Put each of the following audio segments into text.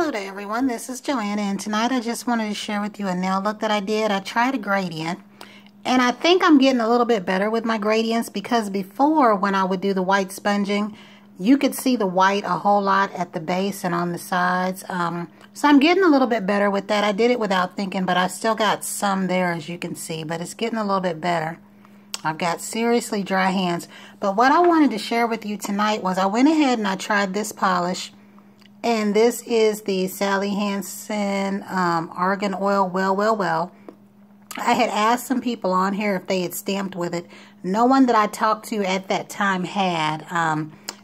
Hello to everyone, this is Joanna, and tonight I just wanted to share with you a nail look that I did. I tried a gradient, and I think I'm getting a little bit better with my gradients because before, when I would do the white sponging, you could see the white a whole lot at the base and on the sides. So I'm getting a little bit better with that. I did it without thinking, but I still got some there, as you can see, but it's getting a little bit better. I've got seriously dry hands. But what I wanted to share with you tonight was I went ahead and I tried this polish. And this is the Sally Hansen Argan Oil Well. I had asked some people on here if they had stamped with it. No one that I talked to at that time had.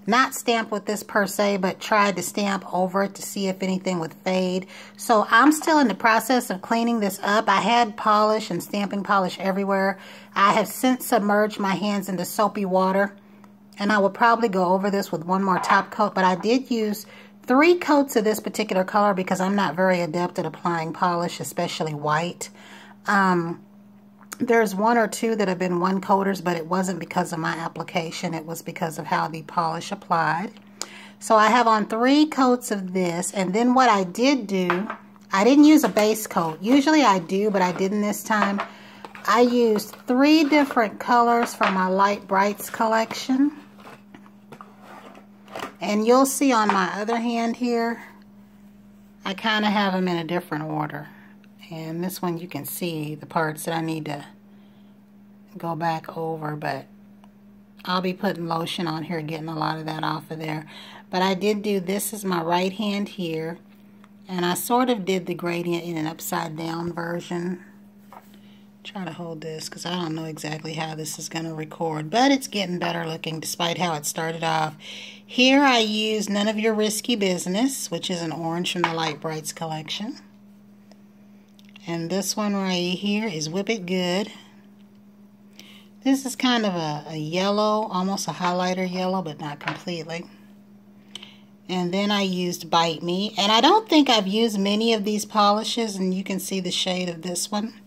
Not stamped with this per se, but tried to stamp over it to see if anything would fade. So I'm still in the process of cleaning this up. I had polish and stamping polish everywhere. I have since submerged my hands into soapy water. And I will probably go over this with one more top coat. But I did use 3 coats of this particular color because I'm not very adept at applying polish, especially white. There's 1 or 2 that have been 1 coaters, but it wasn't because of my application. It was because of how the polish applied. So I have on 3 coats of this, and then what I did do, I didn't use a base coat. Usually I do, but I didn't this time. I used 3 different colors from my Light Brights collection. And you'll see on my other hand here, I kind of have them in a different order. And this one you can see the parts that I need to go back over, but I'll be putting lotion on here, getting a lot of that off of there. But I did do, this is my right hand here, and I sort of did the gradient in an upside down version. Try to hold this because I don't know exactly how this is going to record, but it's getting better looking despite how it started off. Here I use None of Your Risky Business, which is an orange from the Light Brights collection. And this one right here is Whip It Good. This is kind of a yellow, almost a highlighter yellow, but not completely. And then I used Bite Me. And I don't think I've used many of these polishes, and you can see the shade of this one.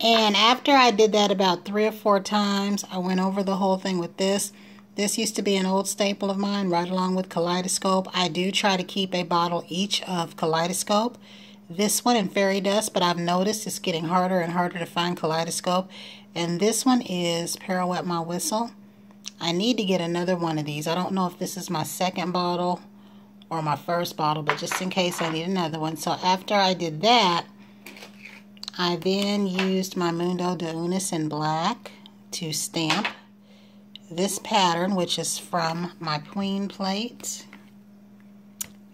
And after I did that about 3 or 4 times, I went over the whole thing with this. This used to be an old staple of mine, right along with Kaleidoscope. I do try to keep a bottle each of Kaleidoscope. This one in Fairy Dust, but I've noticed it's getting harder and harder to find Kaleidoscope. And this one is Pirouette My Whistle. I need to get another one of these. I don't know if this is my second bottle or my first bottle, but just in case I need another one. So after I did that, I then used my Mundo de Unis in black to stamp this pattern, which is from my Pueen plate.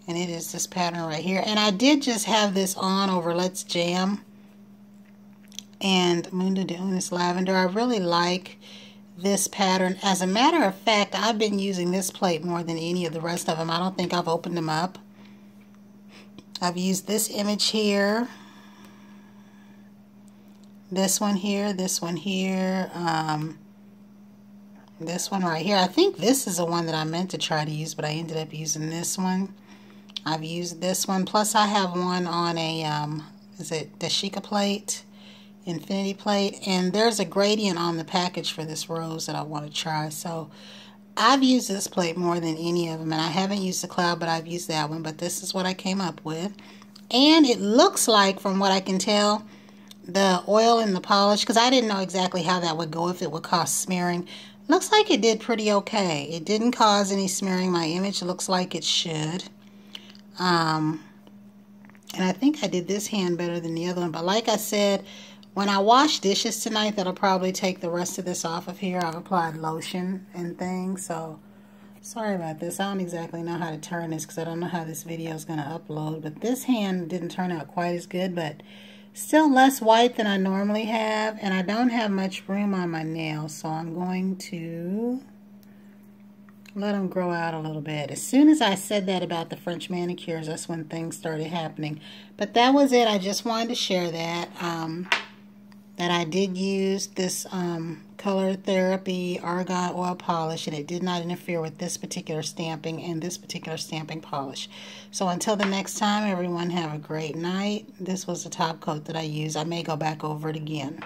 And it is this pattern right here. And I did just have this on over Let's Jam and Mundo de Unis Lavender. I really like this pattern. As a matter of fact, I've been using this plate more than any of the rest of them. I don't think I've opened them up. I've used this image here. This one here, this one here, this one right here. I think this is the one that I meant to try to use, but I ended up using this one. I've used this one, plus I have one on a, is it Dashika plate, Infinity plate, and there's a gradient on the package for this rose that I want to try. So I've used this plate more than any of them, and I haven't used the cloud, but I've used that one, but this is what I came up with. And it looks like, from what I can tell, the oil and the polish, because I didn't know exactly how that would go, if it would cause smearing. Looks like it did pretty okay. It didn't cause any smearing. My image looks like it should. And I think I did this hand better than the other one. But like I said, when I wash dishes tonight, that'll probably take the rest of this off of here. I've applied lotion and things. So sorry about this. I don't exactly know how to turn this because I don't know how this video is going to upload. But this hand didn't turn out quite as good, but still less white than I normally have, and I don't have much room on my nails, so I'm going to let them grow out a little bit. As soon as I said that about the French manicures, that's when things started happening. But that was it. I just wanted to share that, that I did use this Color Therapy Argan Oil Polish, and it did not interfere with this particular stamping and this particular stamping polish. So until the next time, everyone have a great night. This was the top coat that I used. I may go back over it again.